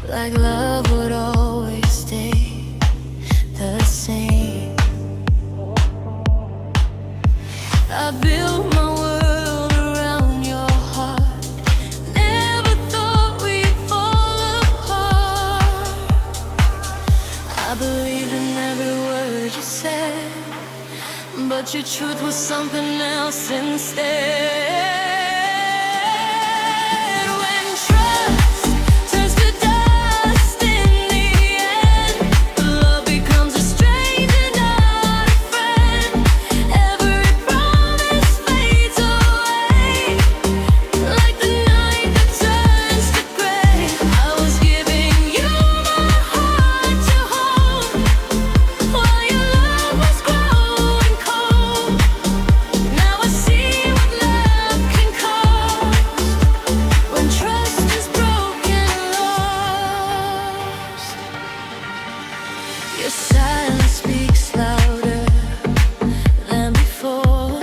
like love would always stay the same. I built my world around your heart, never thought we'd fall apart. I believed in every word you said, but your truth was something else instead. Your silence speaks louder than before,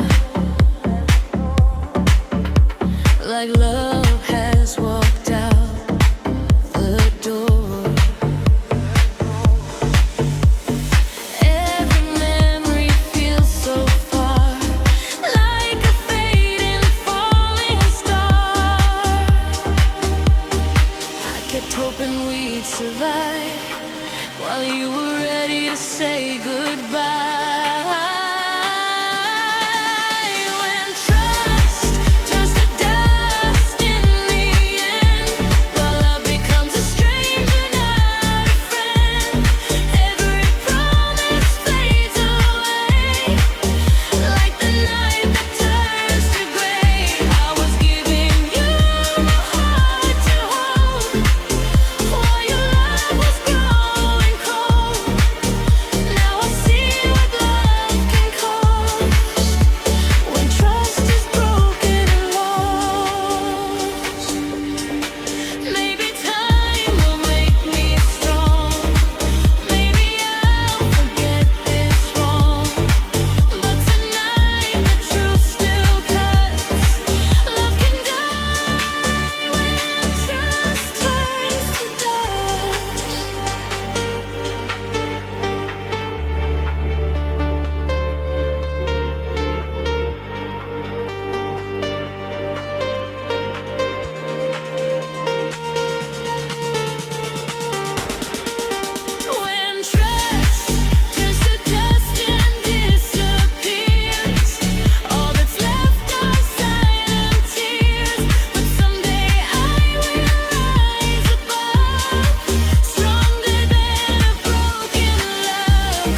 like love has walked out the door. Every memory feels so far, like a fading, falling star. I kept hoping we'd survive while you were ready to say goodbye. When trust turns to dust in the end, while love becomes a stranger, not a friend, every promise fades away, like the night that turns to gray. I was giving you my heart to hold, while your love was growing cold. Now I see what love can cause when trust is broken and lost. Maybe time will make me strong. Maybe I'll forget this wrong. But tonight the truth still cuts. Love can die when trust turns to dust. When trust turns to dust and disappears, all that's left are silent tears. But someday I will rise above, stronger than a broken love.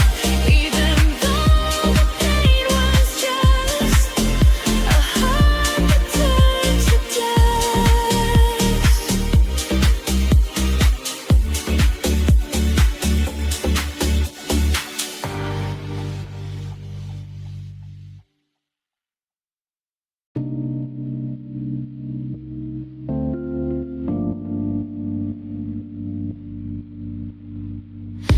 Even though the pain was just a heart that turned to dust.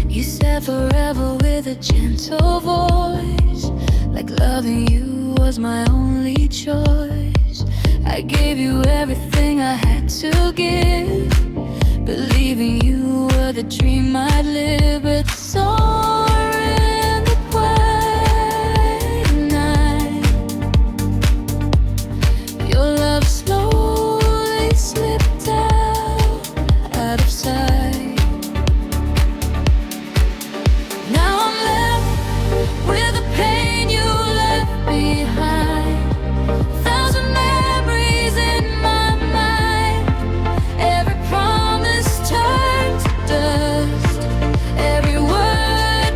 You said forever with a gentle voice, like loving you was my only choice. I gave you everything I had to give, believing you were the dream I'd live. But somewhere in the quiet night, your love slowly slipped out of sight. Now I'm left with the pain you left behind. Thousand memories in my mind. Every promise turned to dust. Every word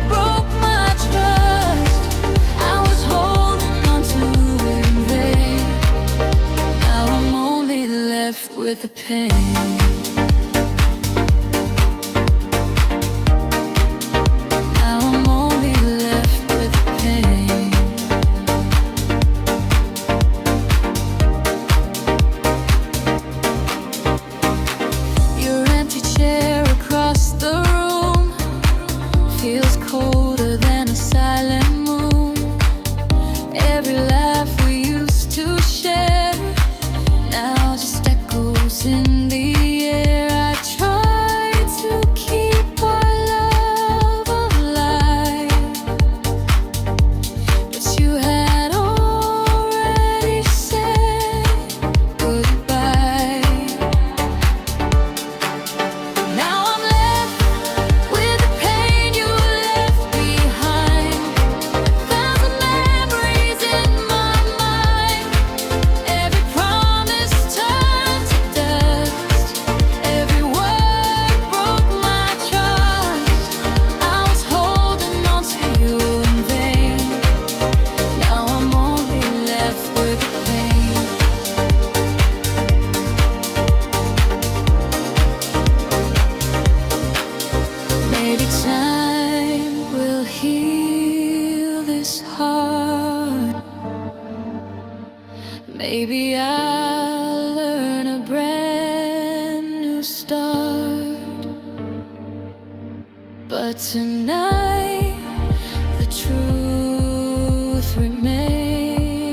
start. But tonight, the truth remains.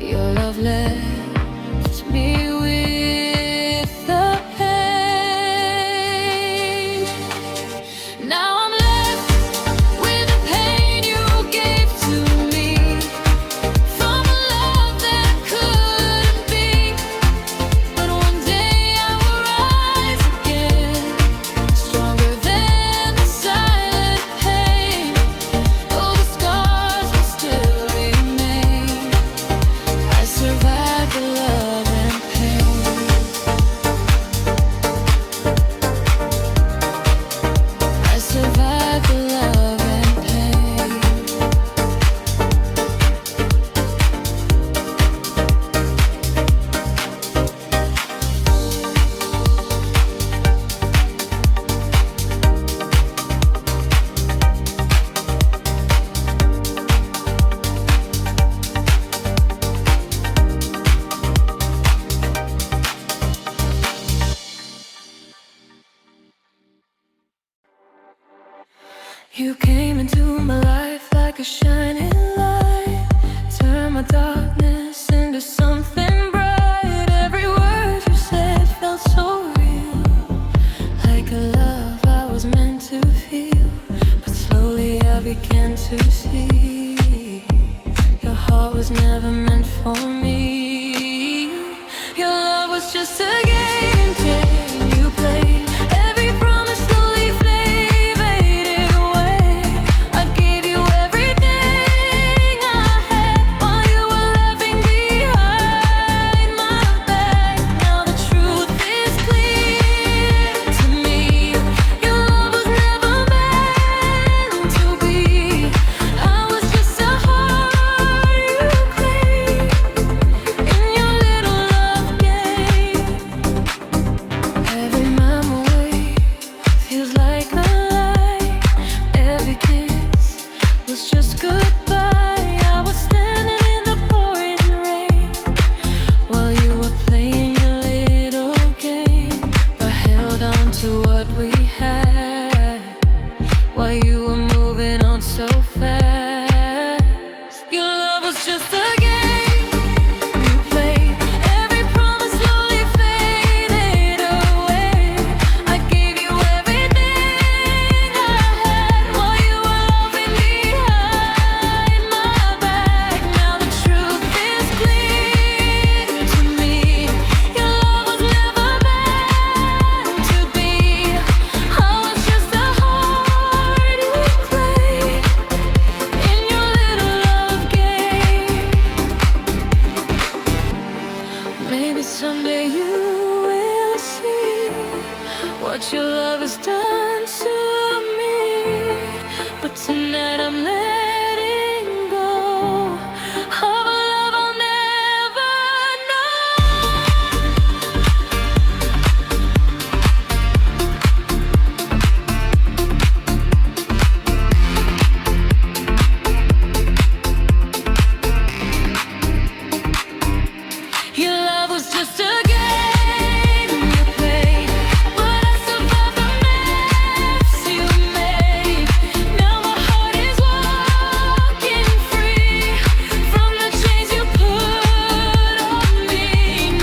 Your love left me with the pain. Now I'm left with the pain you gave to me, from a love that couldn't be. But one day I will rise again, stronger than the silent pain. Oh, the scars will still remain. I survived the love and pain. I survived the love and pain. You came into my life like a shining light, turned my darkness into something bright. Every word you said felt so real, like a love I was meant to feel. But slowly I began to see your heart was never meant for me. Your love was just a game you played. Every promise slowly faded away. I gave you everything I had while you were laughing behind my back. Now the truth is clear to me. Your love was never meant to be. I was just a heart you played in your little love game. Every memory feels like a lie. Every kiss was just goodbye. I was standing in the pouring rain while you were playing your little game. I held on to what we had while you were moving on so fast. Your love was just a game you played. Every promise slowly faded away. I gave you everything I had while you were laughing behind my back. Now the truth is clear to me. Your love was never meant to be. I was just a heart you played in your little love game. Maybe someday you will see what your love has done to me. But tonight I'm letting go of a love I'll never know. Your love was just a game you played, but I survived the mess you made. Now my heart is walking free from the chains you put on me.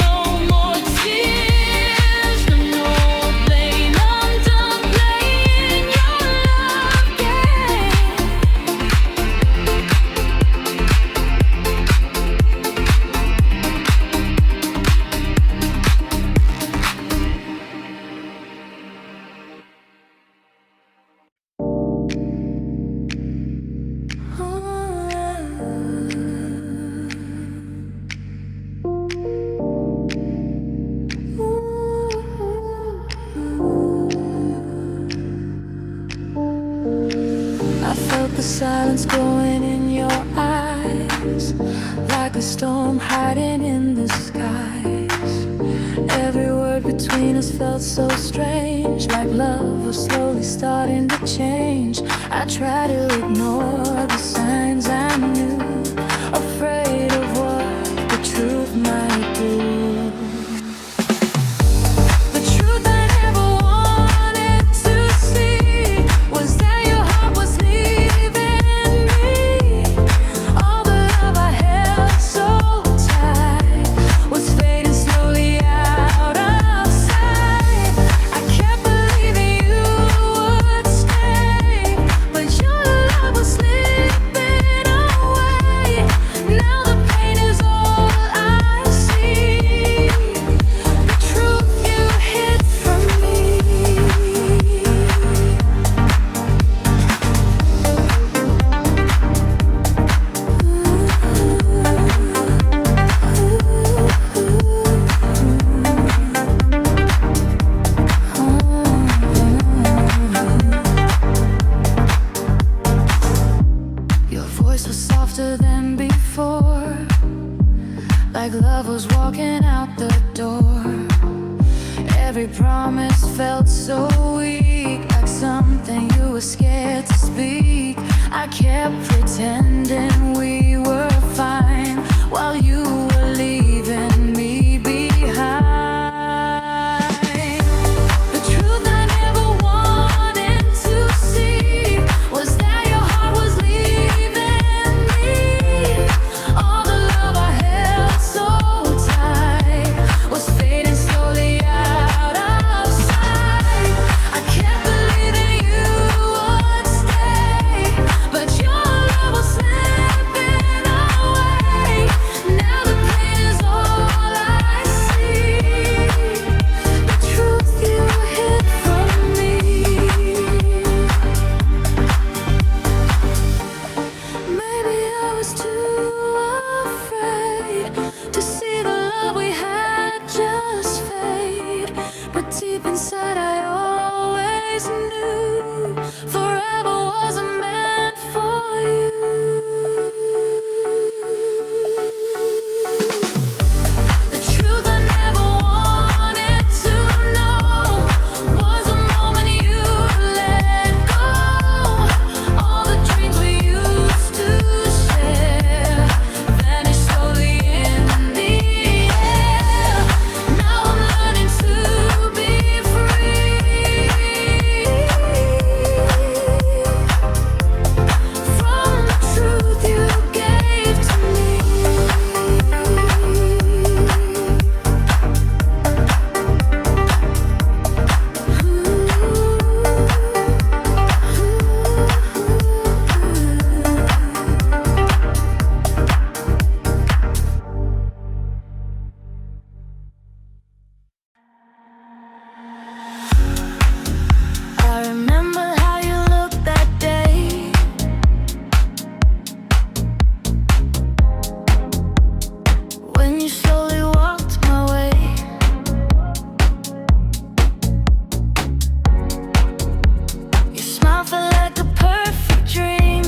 No more tears, no more pain. I'm done playing your love game. I felt the silence growing in your eyes, like a storm hiding in the skies. Every word between us felt so strange, like love was slowly starting to change. I tried to ignore the signs I knew, afraid of what the truth might do. Every promise felt so weak, like something you were scared to speak. I kept pretending we were fine while you were leaving me behind. The truth I never wanted to see was that your heart was leaving me. All the love I held so tight was fading slowly out of sight. I kept believing you would stay, but your love was slipping away. Now the pain is all I see, the truth you hid from me. Maybe I was too afraid to see the love we had just fade, but deep inside I always knew forever wasn't meant for you. The truth I never wanted to know was the moment you let go. All the dreams we used to share vanished slowly in the air. Now I'm learning to be free from the truth you gave to me. I remember how you looked that day, when you slowly walked my way. Your smile felt like a perfect dream.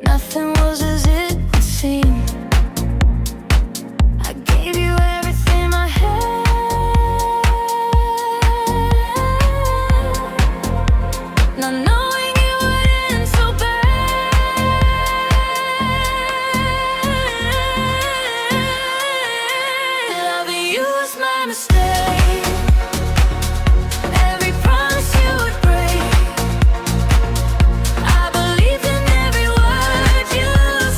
Nothing was as it would seem. I gave you everything I had, not knowing it would end so bad. Loving you was my mistake. Every promise you would break. I believed in every word you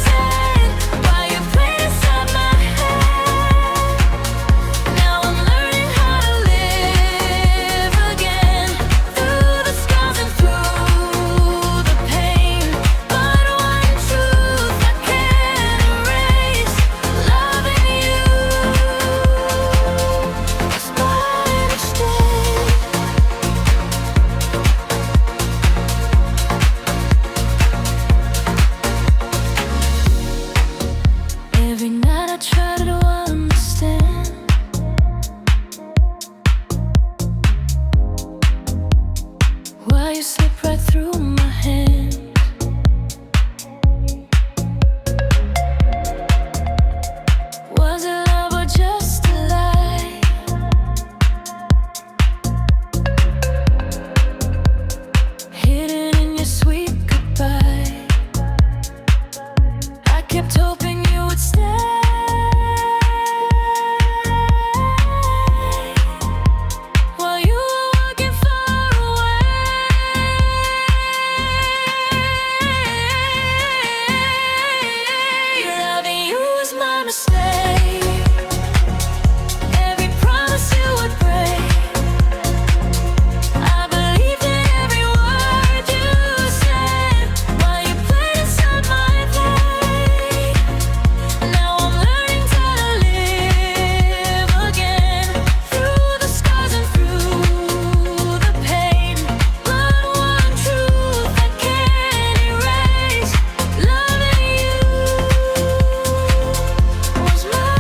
said while you played inside my head. Now I'm learning how to live again, through the scars and through the pain. But one truth I can't erase: loving you was my mistake. Every night I try to understand why you slip right through my hands. Was it love or just a lie? Hidden in your sweet goodbye, I kept hoping you would stay. While you were walking far away, loving you was my mistake. Every promise you would break. I believed in every word you said while you played inside my head. Now I'm learning to live again, through the scars and through the pain. But one truth I can't erase: loving you was my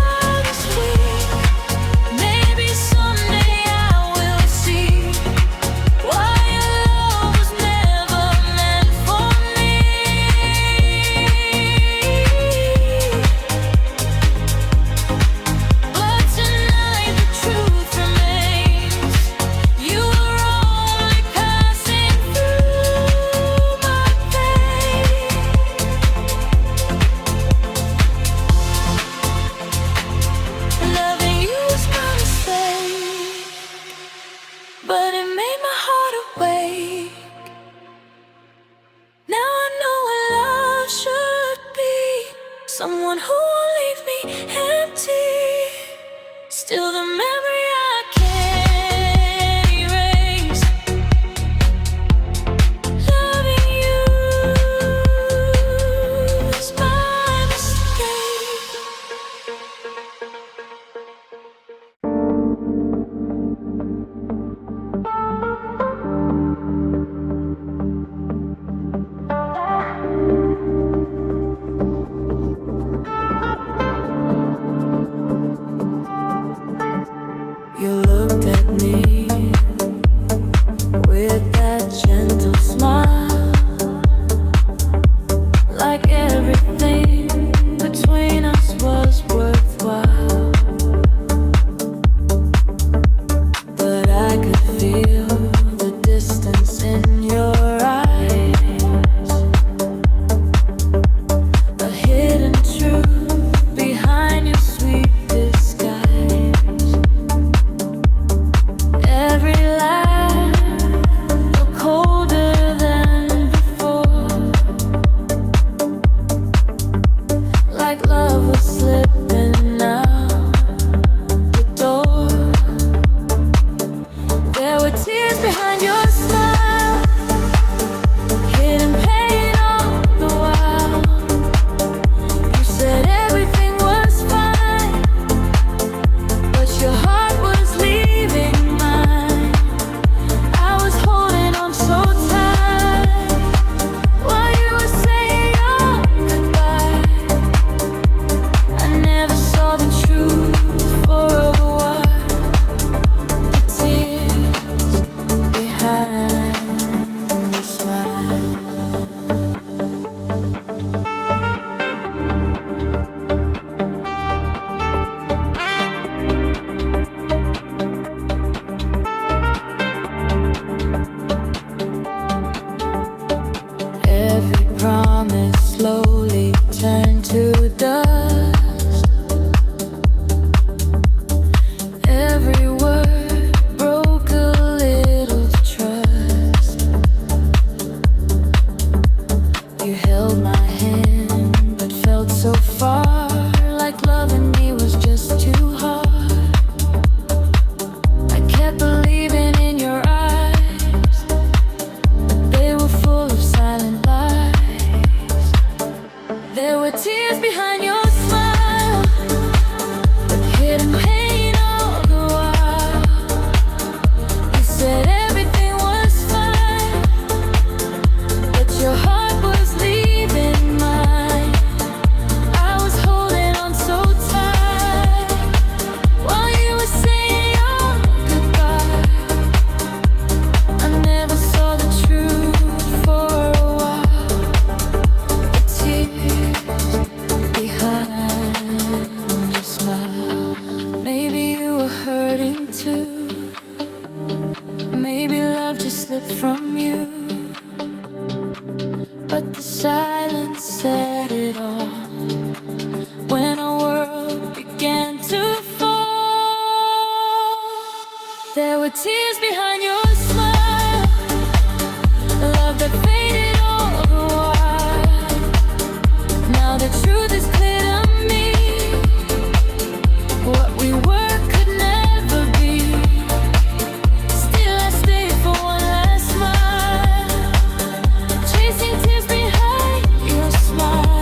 too. Maybe love just slipped from you, but the silence said it all. When our world began to fall, there were tears behind your smile, love that faded all the while. Now the truth is clear to me, what we were could never be. Still I stayed for one last smile, chasing tears behind your smile.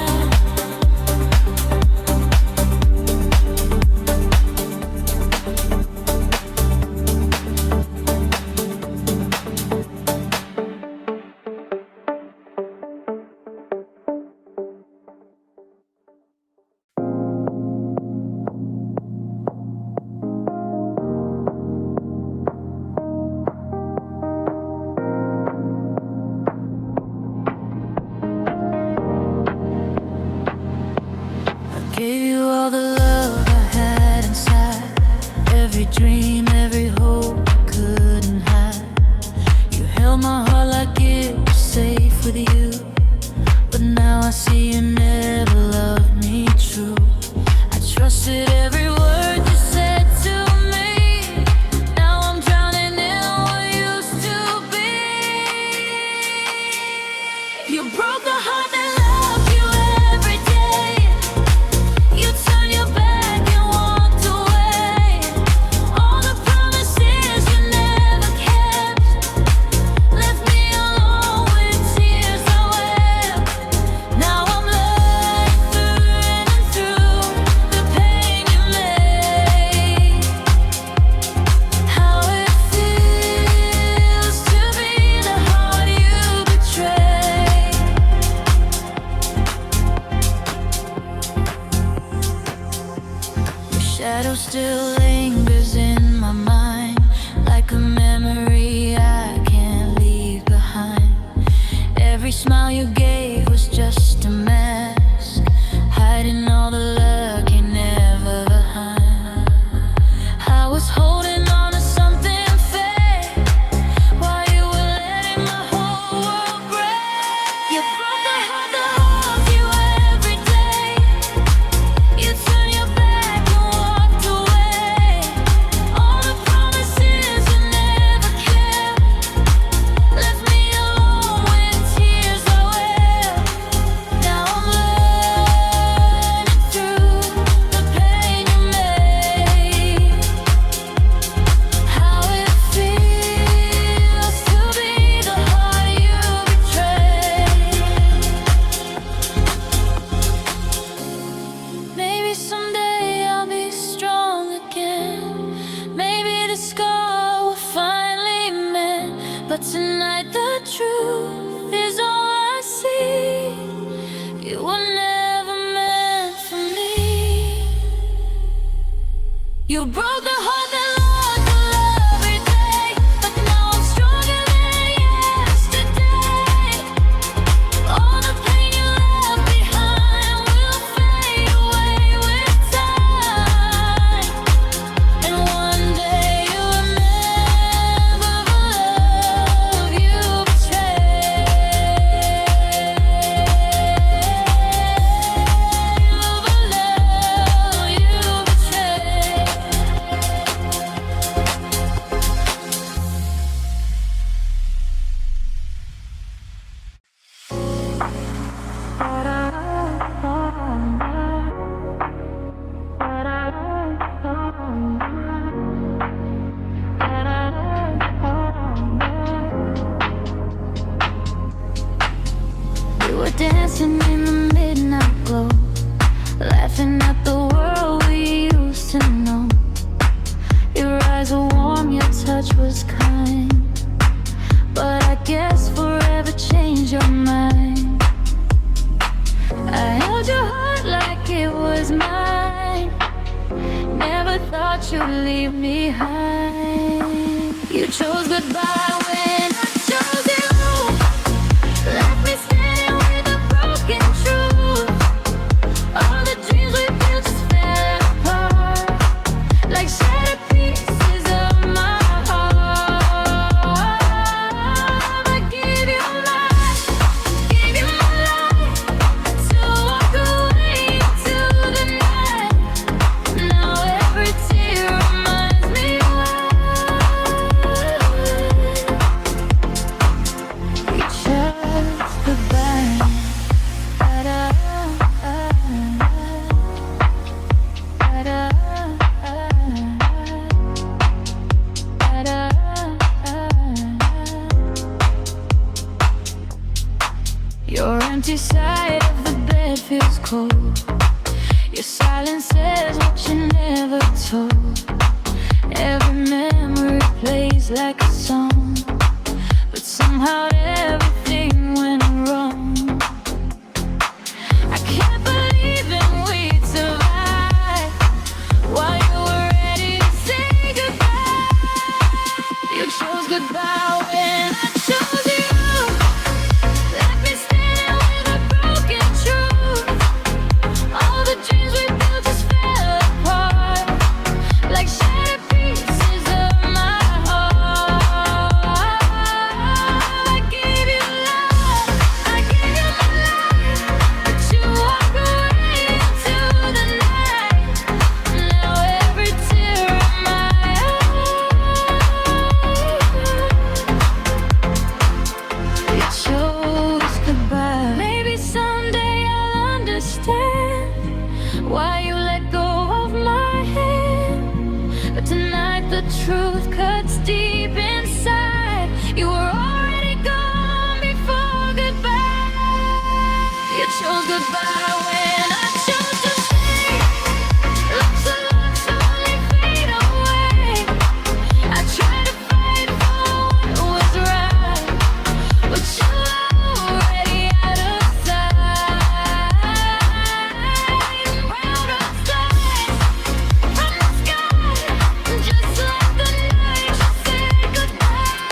Gave you all the love I had inside, every dream, every hope I couldn't hide. You held my heart like it was safe with you, but now I see you never loved me true. I trusted every word you said to me. Now I'm drowning in what used to be. You broke the heart that loved you every day. You turned your back and walked away. All the promises you never kept left me alone with tears I wept. Now I'm learning through the pain you made, how it feels to be the heart you betrayed. Your shadow still lingers in my mind, like a memory I can't leave behind. Every smile you gave was just a mask, hiding all the luck you never behind. I was holding on to something fake while you were letting my whole world break. You broke the heart that loved you every day. You turned your back and walked away. All the promises you never kept left me alone with tears I wept. Now I'm learning through the pain you made, how it feels to be the heart you betrayed. Maybe someday I'll be strong again. Maybe the scar will finally mend. But tonight the truth is all I see. You were never meant for me. You broke the heart that loved you every day, but now I'm stronger than yesterday. All the pain you left behind will fade away with time. And one day you'll remember the love you betrayed. The love you betrayed. We were dancing in the midnight glow, laughing at the world we used to know. Your eyes were warm, your touch was kind, but I guess forever changed your mind. I held your heart like it was mine, never thought you'd leave me behind. You chose goodbye when I chose you, left me standing with a broken truth. All the dreams we built just fell apart, like shattered pieces of feels cold. Your silence says what you never told. Every memory plays like a song, but somehow everything went wrong. I can't believe it, we'd survive while you were ready to say goodbye. You chose goodbye when I chose you. Left me standing with a broken truth. All the dreams we built just fell apart like shattered pieces of my heart. I gave you love, I gave you my life, but you walk away into the night. Now every tear in my eye, you chose goodbye. Maybe someday I'll understand why you let go of my hand, but tonight the truth cuts deep inside. You were already gone before goodbye. You chose goodbye when I chose to stay. Love's a loss only fade away. I tried to fight for what was right, but you were already out of sight. Round of stars from the sky, just like the night you said goodbye.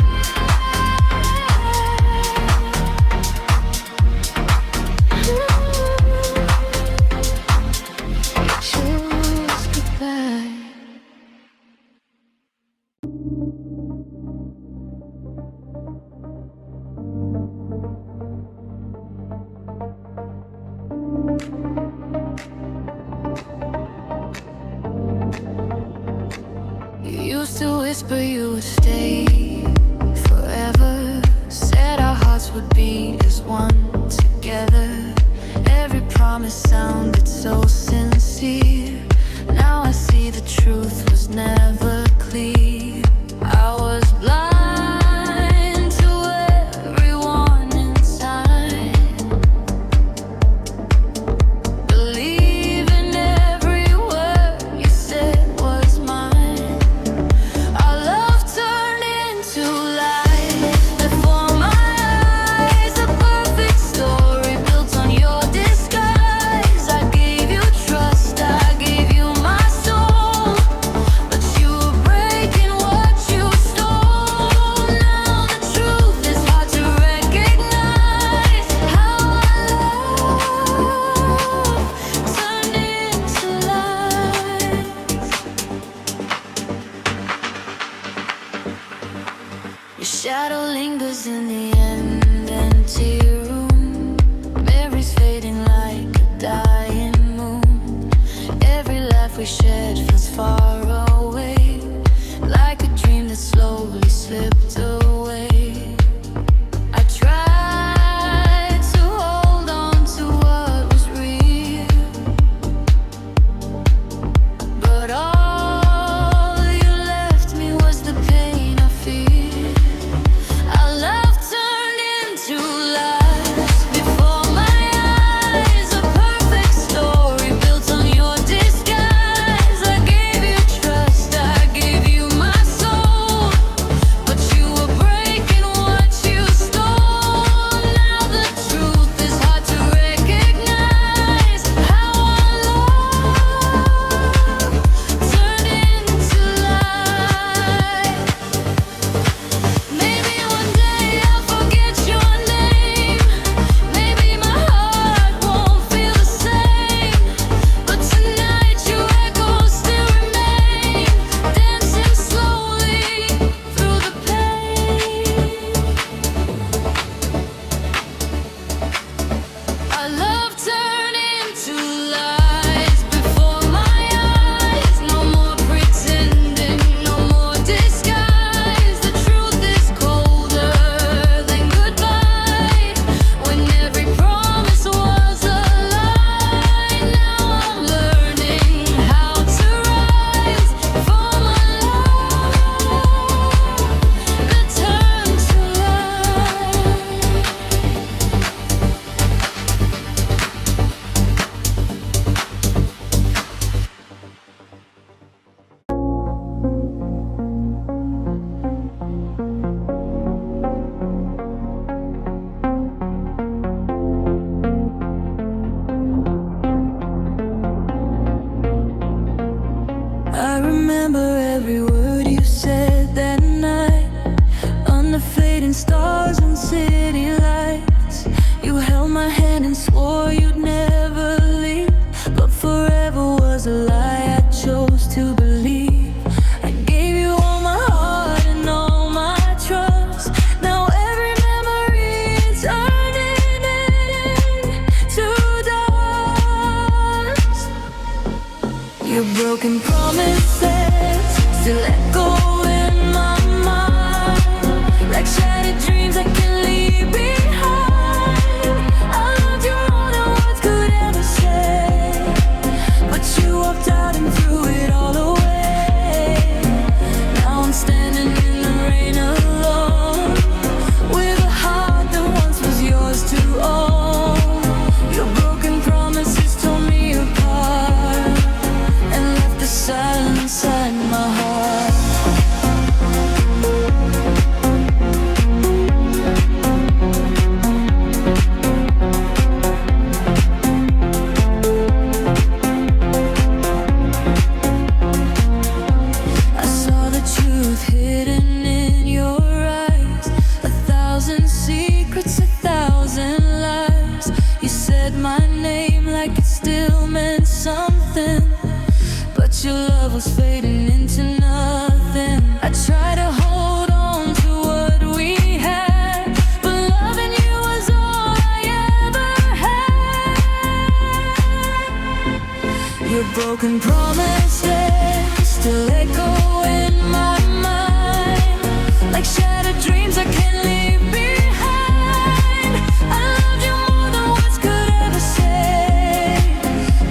Choose goodbye. You used to whisper you would stay forever. Said our hearts would be as one together. Every promise sounded so sincere. Now I see the truth was never clear. I was blind to everyone inside, believing every word you said was mine. Our love turned into lies before my eyes. A perfect story built on your disguise. I gave you trust, I gave you my soul, but you were breaking what you stole. Now the truth is hard to recognize. How our love turned into lies. Your shadow lingers in the end, empty room. Memories fading like a dying moon. Every laugh we shared feels far away, like a dream that slowly slipped away. I tried to hold on to what was real, but all you left me was the pain I feel. Our love turned into lies before my eyes. A perfect story built on your disguise. I gave you I remember every word you said that night, under fading stars and city lights. You held my hand and swore you'd never leave, but forever was a lie I chose to believe. I gave you all my heart and all my trust. Now every memory is turning into dust. Your broken promises still echo in my mind, like shattered dreams I can't leave behind. I loved you more than words could ever say, but you walked out and threw it all away. Now I'm standing in the rain alone, with a heart that once was yours to own. Your broken promises tore me apart and left the silence inside my heart. I saw the truth hidden in your eyes, 1,000 secrets, 1,000 lies. You said my name like it still meant something, but your love was fading into nothing. I tried to hold on to what we had, but loving you was all I ever had. Your broken promises still echo in my mind, like shattered dreams I can't leave behind. I loved you more than words could ever say,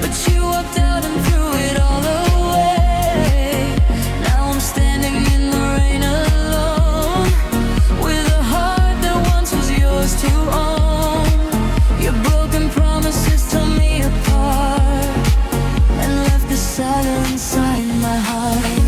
but you walked out and threw it all away. Now I'm standing in the rain alone, with a heart that once was yours to own. Your broken promises tore me apart and left the silence inside my heart.